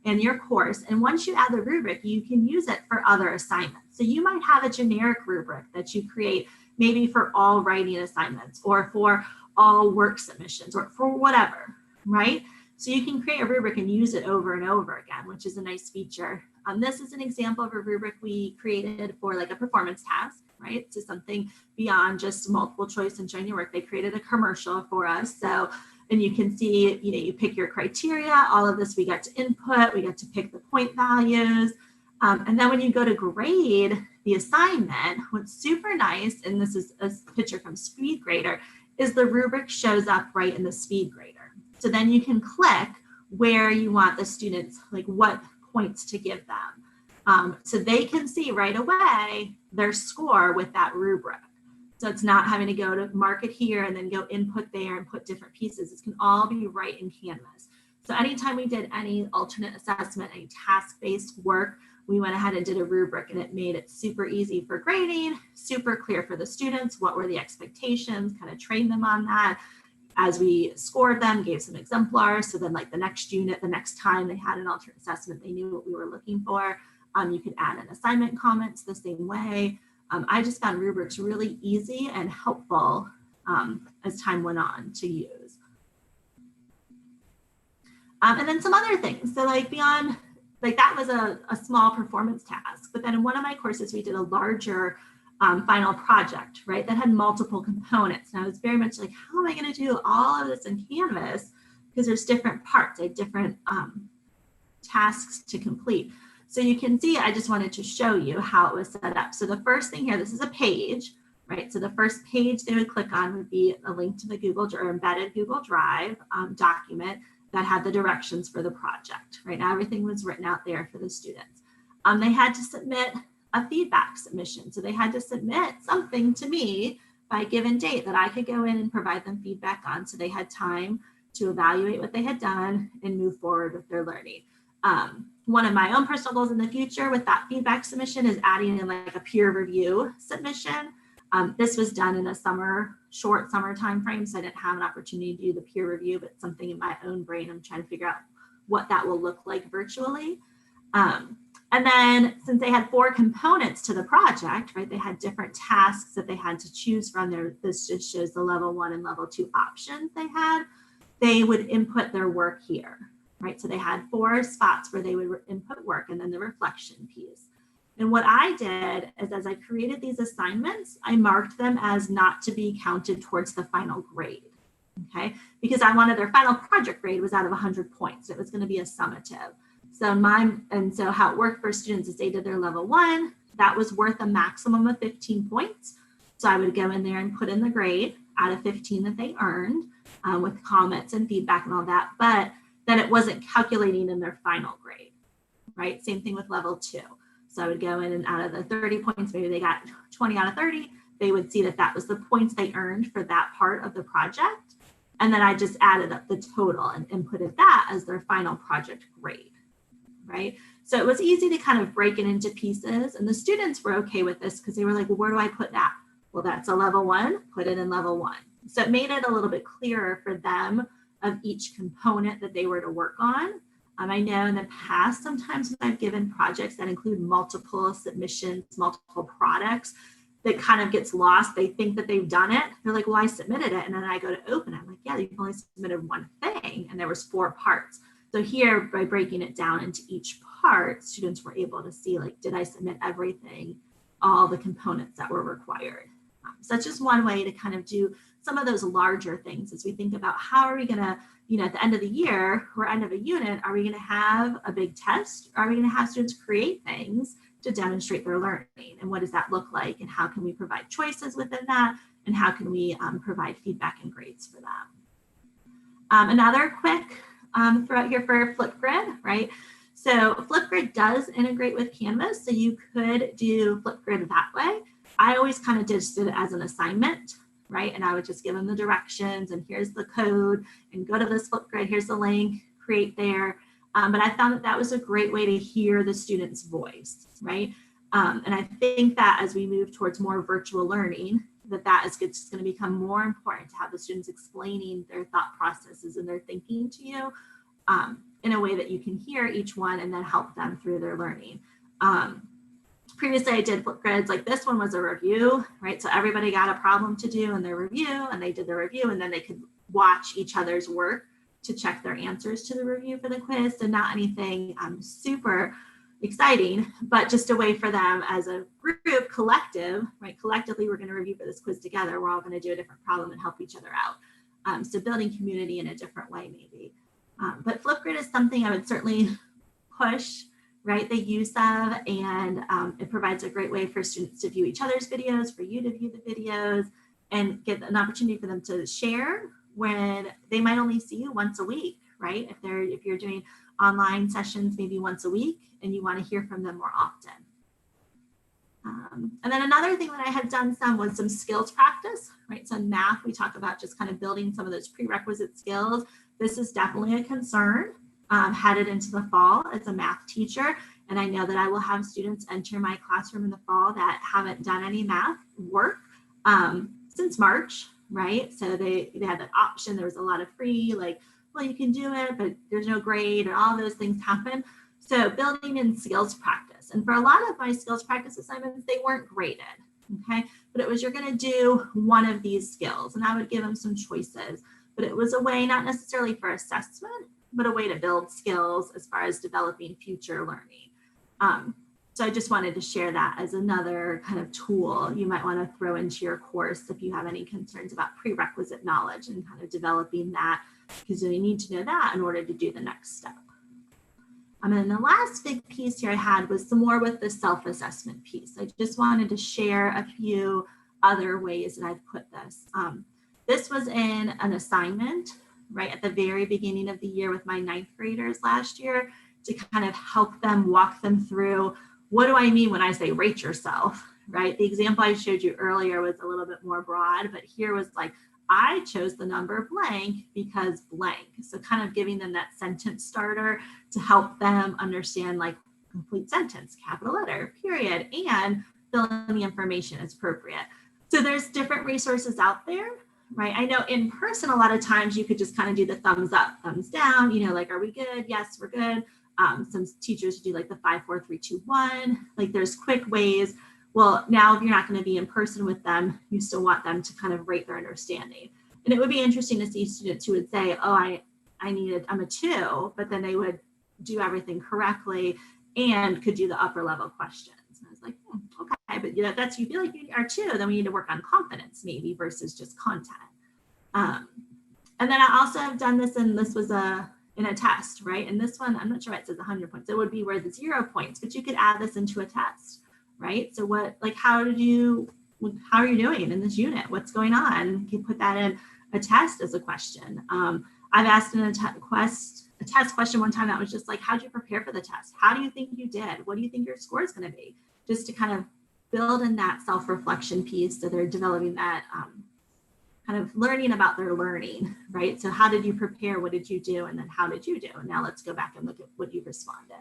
in your course. And once you add the rubric, you can use it for other assignments. So you might have a generic rubric that you create maybe for all writing assignments or for all work submissions or for whatever, right? So you can create a rubric and use it over and over again, which is a nice feature. This is an example of a rubric we created for like a performance task, right? So something beyond just multiple choice and showing your work. They created a commercial for us. So, and you can see, you know, you pick your criteria, all of this we got to input, we got to pick the point values. And then when you go to grade the assignment, what's super nice, and this is a picture from SpeedGrader, is the rubric shows up right in the SpeedGrader. So then you can click where you want the students, like what points to give them. So they can see right away their score with that rubric. So it's not having to go to mark it here and then go input there and put different pieces. It can all be right in Canvas. So anytime we did any alternate assessment, any task-based work, we went ahead and did a rubric, and it made it super easy for grading, super clear for the students. What were the expectations? Kind of trained them on that. As we scored them, gave some exemplars. So then like the next unit, the next time they had an alternate assessment, they knew what we were looking for. You could add an assignment comments the same way. I just found rubrics really easy and helpful as time went on to use. And then some other things. So like beyond, like that was a small performance task, but then in one of my courses, we did a larger final project, right? That had multiple components. And I was very much like, how am I going to do all of this in Canvas? Because there's different parts, like different tasks to complete. So you can see, I just wanted to show you how it was set up. So the first thing here, this is a page, right? So the first page they would click on would be a link to the Google or embedded Google Drive document that had the directions for the project, right? Now everything was written out there for the students. They had to submit a feedback submission. So they had to submit something to me by a given date that I could go in and provide them feedback on. So they had time to evaluate what they had done and move forward with their learning. One of my own personal goals in the future with that feedback submission is adding in like a peer review submission. This was done in a short summer time frame, so I didn't have an opportunity to do the peer review, but something in my own brain, I'm trying to figure out what that will look like virtually. And then since they had 4 components to the project, right, they had different tasks that they had to choose from there. This just shows the level 1 and level 2 options they had. They would input their work here, right? So they had 4 spots where they would input work and then the reflection piece. And what I did is as I created these assignments, I marked them as not to be counted towards the final grade, okay? Because I wanted their final project grade was out of 100 points. It was going to be a summative. So how it worked for students is they did their level 1, that was worth a maximum of 15 points. So I would go in there and put in the grade out of 15 that they earned with comments and feedback and all that, but then it wasn't calculating in their final grade, right? Same thing with level 2. So I would go in and out of the 30 points, maybe they got 20 out of 30, they would see that that was the points they earned for that part of the project. And then I just added up the total and inputted that as their final project grade, right? So it was easy to kind of break it into pieces, and the students were okay with this because they were like, well, where do I put that? Well, that's a level 1, put it in level 1. So it made it a little bit clearer for them of each component that they were to work on. I know in the past, sometimes when I've given projects that include multiple submissions, multiple products, that kind of gets lost. They think that they've done it. They're like, well, I submitted it. And then I go to open it. I'm like, yeah, you've only submitted one thing. And there was 4 parts. So here, by breaking it down into each part, students were able to see, like, did I submit everything, all the components that were required? So that's just one way to kind of do some of those larger things as we think about how are we going to, at the end of the year or end of a unit, are we going to have a big test? Or are we going to have students create things to demonstrate their learning? And what does that look like? And how can we provide choices within that? And how can we provide feedback and grades for them? Another quick throughout here for Flipgrid, right? So Flipgrid does integrate with Canvas. So you could do Flipgrid that way. I always kind of did it as an assignment, right? And I would just give them the directions and here's the code and go to this Flipgrid, here's the link, create there. But I found that that was a great way to hear the student's voice, right? And I think that as we move towards more virtual learning, that is going to become more important to have the students explaining their thought processes and their thinking to you in a way that you can hear each one and then help them through their learning. Previously, I did Flipgrids. Like this one was a review, right? So everybody got a problem to do in their review, and they did the review, and then they could watch each other's work to check their answers to the review for the quiz. So not anything super exciting, but just a way for them as a group, collective, right? Collectively, we're going to review for this quiz together. We're all going to do a different problem and help each other out. So building community in a different way, maybe. But Flipgrid is something I would certainly push, right, the use of, and it provides a great way for students to view each other's videos, for you to view the videos, and get an opportunity for them to share when they might only see you once a week, right? If you're doing online sessions maybe once a week and you want to hear from them more often. And then another thing that I had done was some skills practice, right? So in math, we talk about just kind of building some of those prerequisite skills. This is definitely a concern headed into the fall as a math teacher. And I know that I will have students enter my classroom in the fall that haven't done any math work since March, right? So they had that option. There was a lot of free, like, well, you can do it, but there's no grade, and all those things happen. So building in skills practice. And for a lot of my skills practice assignments, they weren't graded, okay? But it was, you're gonna do one of these skills, and I would give them some choices. But it was a way, not necessarily for assessment, but a way to build skills as far as developing future learning. So I just wanted to share that as another kind of tool you might want to throw into your course if you have any concerns about prerequisite knowledge and kind of developing that, because you need to know that in order to do the next step. And then the last big piece here I had was some more with the self-assessment piece. I just wanted to share a few other ways that I've put this. This was in an assignment right at the very beginning of the year with my 9th graders last year to kind of help them walk them through, what do I mean when I say rate yourself, right? The example I showed you earlier was a little bit more broad, but here was like, I chose the number blank because blank. So kind of giving them that sentence starter to help them understand like complete sentence, capital letter, period, and fill in the information as appropriate. So there's different resources out there, right? I know in person, a lot of times you could just kind of do the thumbs up, thumbs down, you know, like, are we good? Yes, we're good. Some teachers do like the 5, 4, 3, 2, 1. Like there's quick ways. Well, now if you're not going to be in person with them, you still want them to kind of rate their understanding. And it would be interesting to see students who would say, oh, I'm a 2, but then they would do everything correctly and could do the upper level questions. And I was like, okay, but you know, you feel like you are 2, then we need to work on confidence maybe versus just content. And then I also have done this, and this was in a test, right? And this one, I'm not sure why it says 100 points. It would be where the 0 points, but you could add this into a test, right? So how are you doing in this unit? What's going on? You can put that in a test as a question. I've asked in a test question one time that was just like, how'd you prepare for the test? How do you think you did? What do you think your score is going to be? Just to kind of build in that self-reflection piece so they're developing that kind of learning about their learning, right? So how did you prepare? What did you do? And then how did you do? And now let's go back and look at what you responded.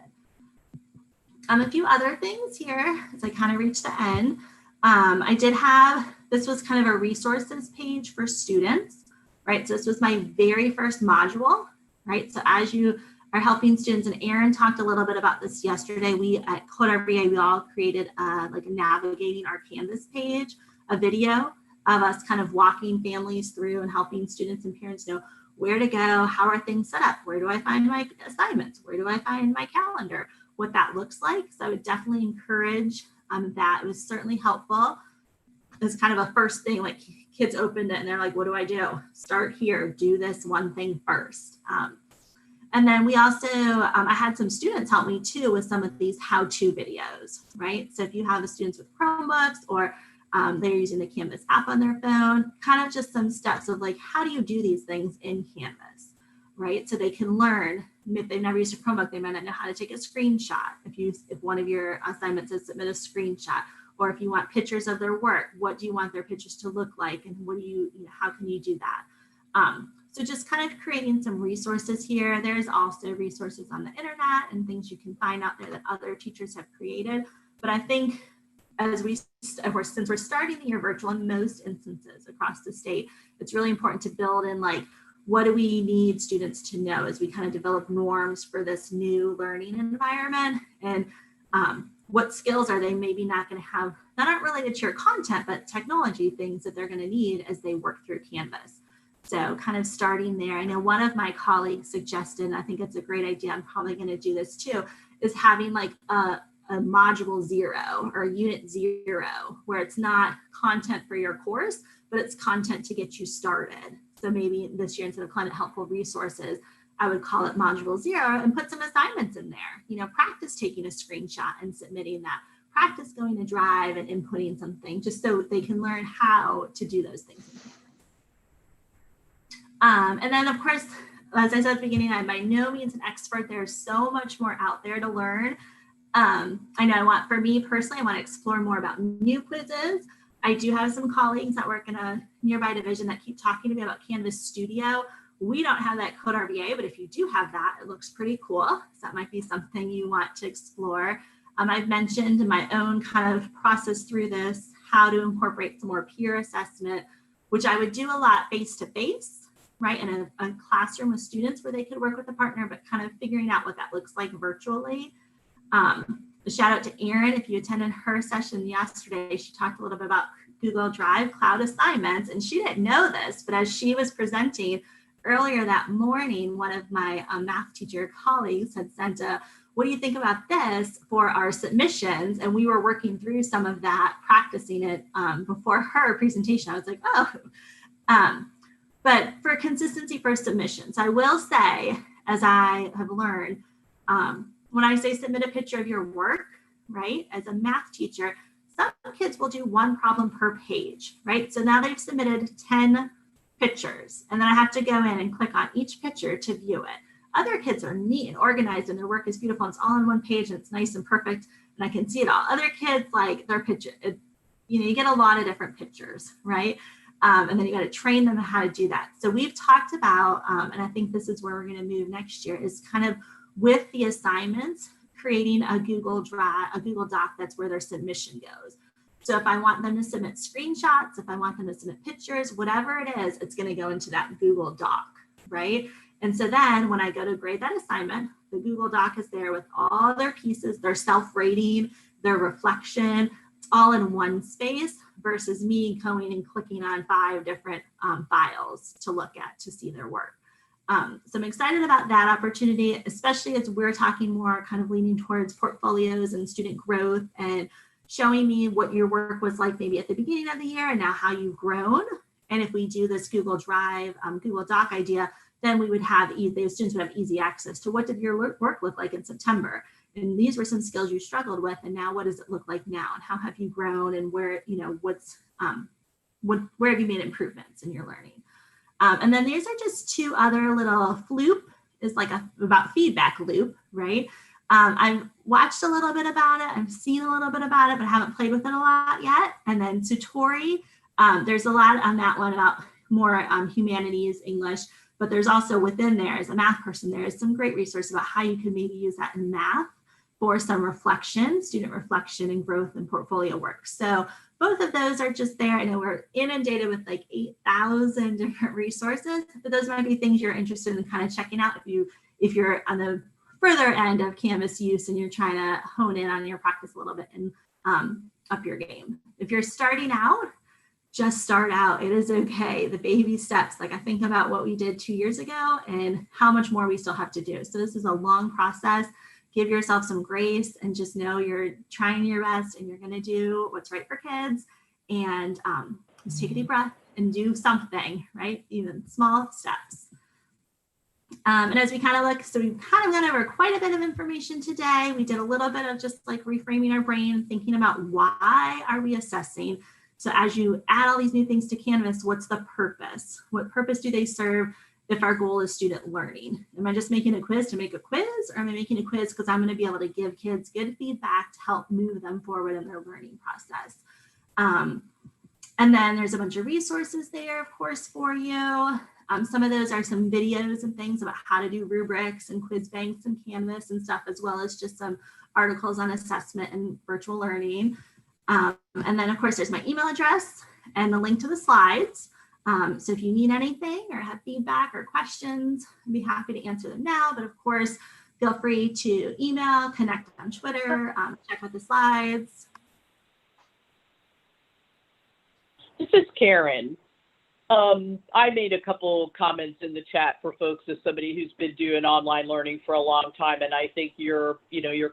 A few other things here as I kind of reach the end. I did have, this was kind of a resources page for students, right? So this was my very first module, right? So as you are helping students, and Erin talked a little bit about this yesterday, we at Code RVA, we all created like a navigating our Canvas page, a video of us kind of walking families through and helping students and parents know where to go, how are things set up, where do I find my assignments, where do I find my calendar, what that looks like. So I would definitely encourage that. It was certainly helpful. It's kind of a first thing, like kids opened it and they're like, what do I do? Start here, do this one thing first. And then we also, I had some students help me too with some of these how-to videos, right? So if you have students with Chromebooks or they're using the Canvas app on their phone, kind of just some steps of like, how do you do these things in Canvas, right? So they can learn. If they've never used a Chromebook, they might not know how to take a screenshot. If one of your assignments is submit a screenshot, or if you want pictures of their work, what do you want their pictures to look like? And what do how can you do that? So just kind of creating some resources here. There's also resources on the internet and things you can find out there that other teachers have created. But I think since we're starting the year virtual in most instances across the state, it's really important to build in like, what do we need students to know as we kind of develop norms for this new learning environment, and what skills are they maybe not going to have that aren't related to your content, but technology things that they're going to need as they work through Canvas. So kind of starting there. I know one of my colleagues suggested, and I think it's a great idea, I'm probably going to do this too, is having like a module 0 or unit 0, where it's not content for your course, but it's content to get you started. So maybe this year, instead of calling it helpful resources, I would call it module 0 and put some assignments in there. You know, practice taking a screenshot and submitting that, practice going to Drive and inputting something, just so they can learn how to do those things. And then of course, as I said at the beginning, I'm by no means an expert. There's so much more out there to learn. I know for me personally, I want to explore more about new quizzes. I do have some colleagues that work in a nearby division that keep talking to me about Canvas Studio. We don't have that Code RVA, but if you do have that, it looks pretty cool. So that might be something you want to explore. I've mentioned in my own kind of process through this, how to incorporate some more peer assessment, which I would do a lot face-to-face, right? In a classroom with students where they could work with a partner, but kind of figuring out what that looks like virtually. A shout out to Erin. If you attended her session yesterday, she talked a little bit about Google Drive cloud assignments, and she didn't know this, but as she was presenting earlier that morning, one of my math teacher colleagues had sent what do you think about this for our submissions? And we were working through some of that, practicing it before her presentation. I was like, oh, but for consistency for submissions, I will say, as I have learned, when I say submit a picture of your work, right, as a math teacher, some kids will do one problem per page, right? So now they've submitted 10 pictures, and then I have to go in and click on each picture to view it. Other kids are neat and organized, and their work is beautiful. And it's all on one page, and it's nice and perfect, and I can see it all. Other kids, like their picture, you get a lot of different pictures, right? And then you got to train them how to do that. So we've talked about, and I think this is where we're going to move next year, is kind of with the assignments, creating a Google Drive, a Google Doc that's where their submission goes. So if I want them to submit screenshots, if I want them to submit pictures, whatever it is, it's going to go into that Google Doc, right? And so then when I go to grade that assignment, the Google Doc is there with all their pieces, their self-rating, their reflection, all in one space versus me going and clicking on 5 different files to look at to see their work. So I'm excited about that opportunity, especially as we're talking more kind of leaning towards portfolios and student growth and showing me what your work was like maybe at the beginning of the year and now how you've grown. And if we do this Google Drive, Google Doc idea, then we would have, the students would have easy access to what did your work look like in September? And these were some skills you struggled with, and now what does it look like now? And how have you grown, and where, where have you made improvements in your learning? And then these are just 2 other little Floop is like about feedback loop, right? I've watched a little bit about it. I've seen a little bit about it, but haven't played with it a lot yet. And then Satori, there's a lot on that one about more humanities, English, but there's also within there, as a math person, there is some great resources about how you can maybe use that in math for some reflection, student reflection and growth and portfolio work. So both of those are just there. I know we're inundated with like 8,000 different resources, but those might be things you're interested in kind of checking out if you're on the further end of Canvas use and you're trying to hone in on your practice a little bit and up your game. If you're starting out, just start out. It is okay. The baby steps. Like I think about what we did 2 years ago and how much more we still have to do. So this is a long process. Give yourself some grace and just know you're trying your best and you're going to do what's right for kids. And just take a deep breath and do something, right? Even small steps. And as we kind of look, so we've kind of gone over quite a bit of information today. We did a little bit of just like reframing our brain, thinking about why are we assessing? So as you add all these new things to Canvas, what's the purpose? What purpose do they serve if our goal is student learning? Am I just making a quiz to make a quiz, or am I making a quiz because I'm going to be able to give kids good feedback to help move them forward in their learning process? And then there's a bunch of resources there, of course, for you. Some of those are some videos and things about how to do rubrics and quiz banks and Canvas and stuff, as well as just some articles on assessment and virtual learning. And then of course there's my email address and the link to the slides. So if you need anything or have feedback or questions, I'd be happy to answer them now. But of course, feel free to email, connect on Twitter, check out the slides. This is Karen. I made a couple comments in the chat for folks as somebody who's been doing online learning for a long time, and I think your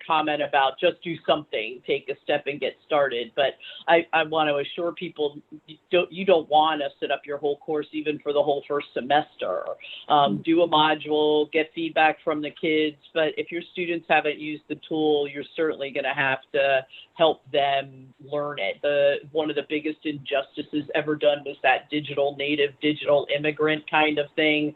comment about just do something, take a step and get started. But I want to assure people you don't want to set up your whole course even for the whole first semester. Do a module, get feedback from the kids, but if your students haven't used the tool, you're certainly going to have to help them learn it. One of the biggest injustices ever done was that digital native, digital immigrant kind of thing.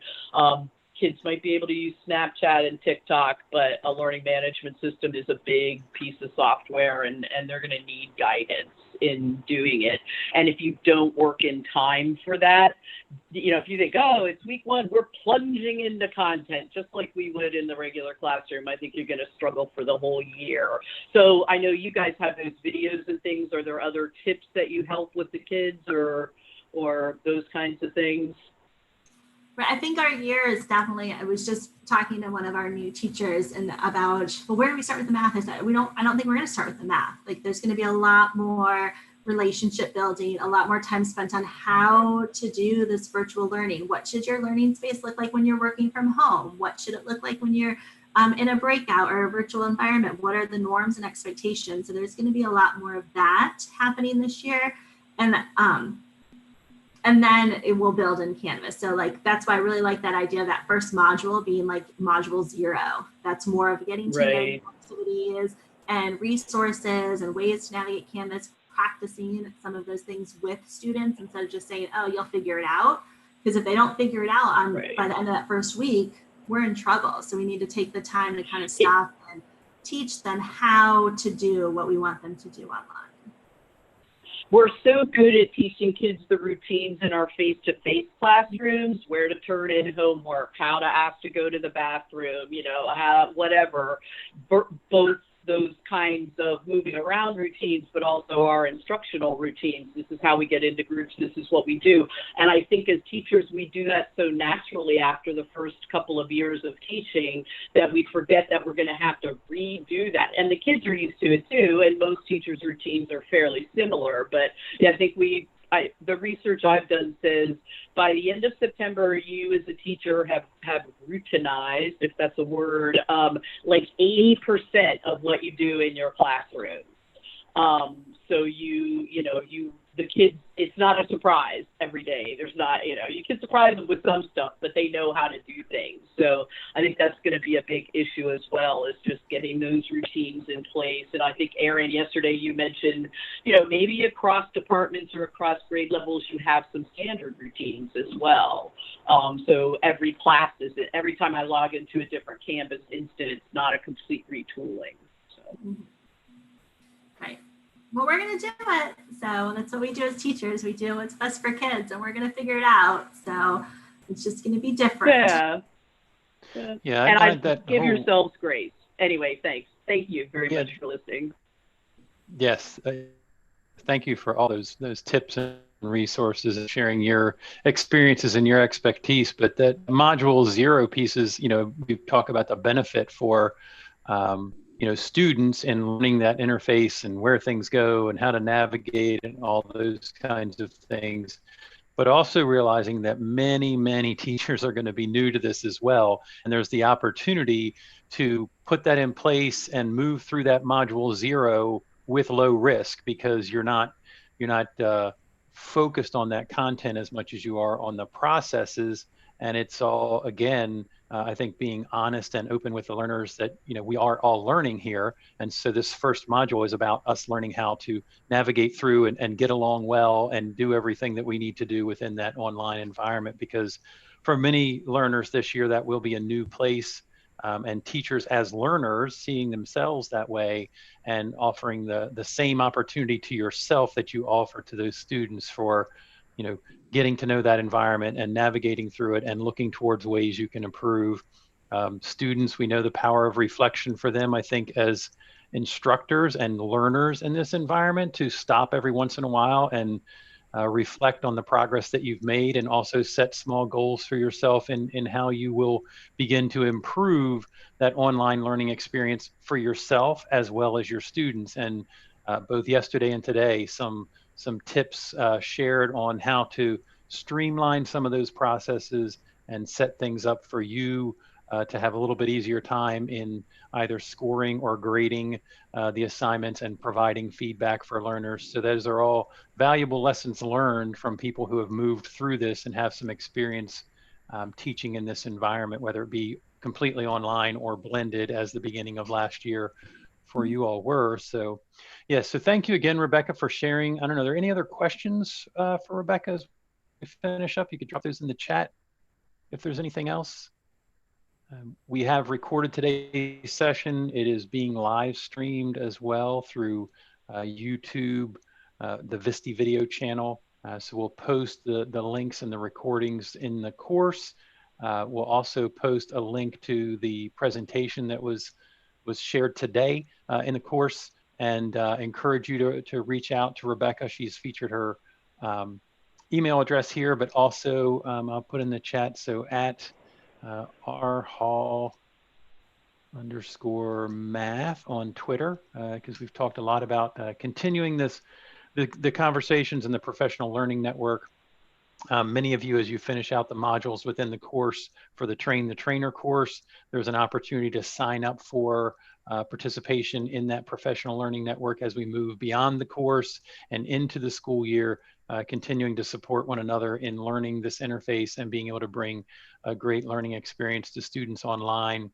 Kids might be able to use Snapchat and TikTok, but a learning management system is a big piece of software, and they're going to need guidance in doing it. And if you don't work in time for that, if you think, oh, it's week one, we're plunging into content just like we would in the regular classroom, I think you're going to struggle for the whole year. So I know you guys have those videos and things. Are there other tips that you help with the kids or those kinds of things? Right. I think our year is definitely, I was just talking to one of our new teachers and about, well, where do we start with the math? I said, I don't think we're going to start with the math. Like there's going to be a lot more relationship building, a lot more time spent on how to do this virtual learning. What should your learning space look like when you're working from home? What should it look like when you're in a breakout or a virtual environment? What are the norms and expectations? So there's going to be a lot more of that happening this year. And then it will build in Canvas. So like, that's why I really like that idea of that first module being like module 0. That's more of getting to know activities and resources and ways to navigate Canvas, practicing some of those things with students instead of just saying, oh, you'll figure it out. Because if they don't figure it out by the end of that first week, we're in trouble. So we need to take the time to kind of stop and teach them how to do what we want them to do online. We're so good at teaching kids the routines in our face-to-face classrooms, where to turn in homework, how to ask to go to the bathroom, whatever, both those kinds of moving around routines, but also our instructional routines. This is how we get into groups. This is what we do. And I think as teachers, we do that so naturally after the first couple of years of teaching that we forget that we're going to have to redo that. And the kids are used to it too. And most teachers' routines are fairly similar. But yeah, I think the research I've done says by the end of September, you as a teacher have routinized, if that's a word, like 80% of what you do in your classroom. So the kids, it's not a surprise every day. There's not, you can surprise them with some stuff, but they know how to do things. So I think that's going to be a big issue as well, is just getting those routines in place. And I think, Erin, yesterday you mentioned, maybe across departments or across grade levels, you have some standard routines as well. So every class every time I log into a different Canvas instance, it's not a complete retooling. So. Right. Well, we're going to do it. So that's what we do as teachers. We do what's best for kids, and we're going to figure it out. So it's just going to be different. Yeah. And give yourselves grace. Anyway, thanks. Thank you very much for listening. Yes. Thank you for all those tips and resources and sharing your experiences and your expertise. But that module 0 pieces, we talk about the benefit for students in learning that interface and where things go and how to navigate and all those kinds of things, but also realizing that many, many teachers are going to be new to this as well. And there's the opportunity to put that in place and move through that module 0 with low risk, because you're not focused on that content as much as you are on the processes. And it's all, again, I think being honest and open with the learners that, we are all learning here. And so this first module is about us learning how to navigate through and get along well and do everything that we need to do within that online environment. Because for many learners this year, that will be a new place. And teachers as learners seeing themselves that way and offering the same opportunity to yourself that you offer to those students for getting to know that environment and navigating through it and looking towards ways you can improve. Students, we know the power of reflection for them, I think, as instructors and learners in this environment, to stop every once in a while and reflect on the progress that you've made, and also set small goals for yourself in how you will begin to improve that online learning experience for yourself as well as your students. And both yesterday and today, some tips shared on how to streamline some of those processes and set things up for you to have a little bit easier time in either scoring or grading the assignments and providing feedback for learners. So those are all valuable lessons learned from people who have moved through this and have some experience teaching in this environment, whether it be completely online or blended, as the beginning of last year for you all were. So yeah, so thank you again, Rebecca, for sharing. I don't know, are there any other questions for Rebecca as we finish up? You could drop those in the chat if there's anything else. We have recorded today's session. It is being live streamed as well through YouTube, the Visti video channel. So we'll post the links and the recordings in the course. We'll also post a link to the presentation that was shared today in the course, and encourage you to reach out to Rebecca. She's featured her email address here, but also I'll put in the chat. So at rhall_math on Twitter, because we've talked a lot about continuing the conversations in the professional learning network. Many of you, as you finish out the modules within the course for the Train the Trainer course, there's an opportunity to sign up for participation in that professional learning network as we move beyond the course and into the school year, continuing to support one another in learning this interface and being able to bring a great learning experience to students online.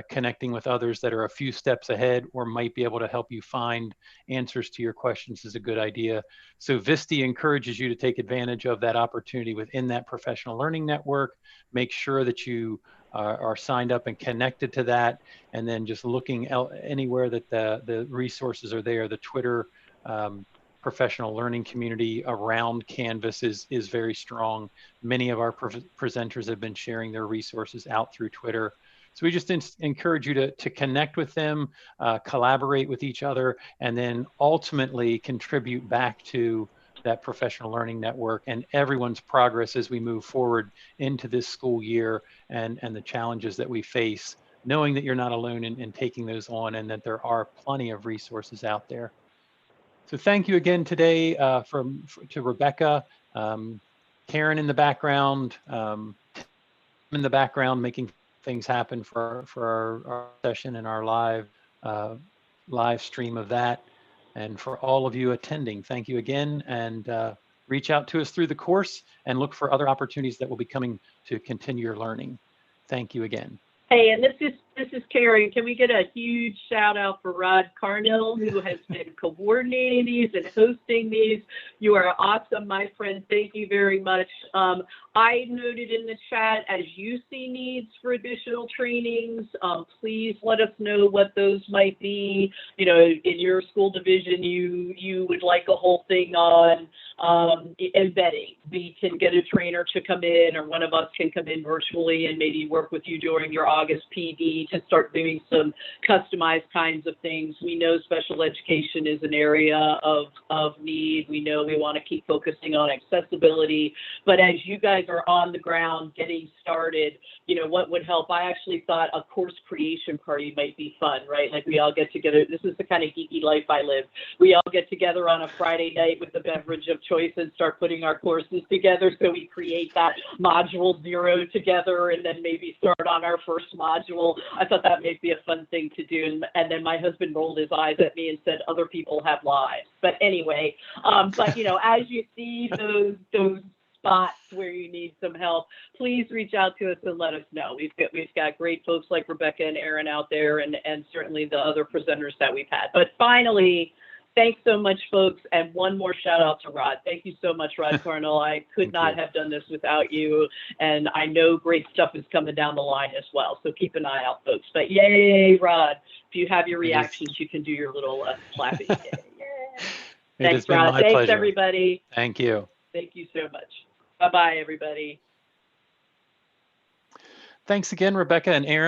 Connecting with others that are a few steps ahead or might be able to help you find answers to your questions is a good idea. So Visti encourages you to take advantage of that opportunity within that professional learning network. Make sure that you are signed up and connected to that, and then just looking anywhere that the resources are there. The Twitter professional learning community around Canvas is very strong. Many of our presenters have been sharing their resources out through Twitter. So we just encourage you to connect with them, collaborate with each other, and then ultimately contribute back to that professional learning network and everyone's progress as we move forward into this school year and the challenges that we face, knowing that you're not alone in taking those on, and that there are plenty of resources out there. So thank you again today to Rebecca, Karen in the background, Tim in the background, making things happen for our session and our live stream of that. And for all of you attending, thank you again, and reach out to us through the course and look for other opportunities that will be coming to continue your learning. Thank you again. Hey, and this is Karen. Can we get a huge shout out for Rod Carnell, who has been coordinating these and hosting these? You are awesome, my friend. Thank you very much. I noted in the chat, as you see needs for additional trainings, please let us know what those might be. You know, in your school division, you would like a whole thing on embedding. We can get a trainer to come in, or one of us can come in virtually and maybe work with you during your August PD to start doing some customized kinds of things. We know special education is an area of need. We know we want to keep focusing on accessibility, but as you guys are on the ground getting started, you know, what would help? I actually thought a course creation party might be fun, right? Like we all get together. This is the kind of geeky life I live. We all get together on a Friday night with a beverage of choice and start putting our courses together. So we create that module 0 together and then maybe start on our first module. I thought that might be a fun thing to do. And then my husband rolled his eyes at me and said, other people have lives. But anyway, but you know, as you see those spots where you need some help, please reach out to us and let us know. We've got great folks like Rebecca and Aaron out there, and certainly the other presenters that we've had. But finally, thanks so much, folks. And one more shout out to Rod. Thank you so much, Rod Carnell. I could not have done this without you. And I know great stuff is coming down the line as well. So keep an eye out, folks. But yay, Rod. If you have your reactions, you can do your little clapping. Thanks, Rod. Thanks, everybody. Thank you. Thank you so much. Bye-bye, everybody. Thanks again, Rebecca and Aaron.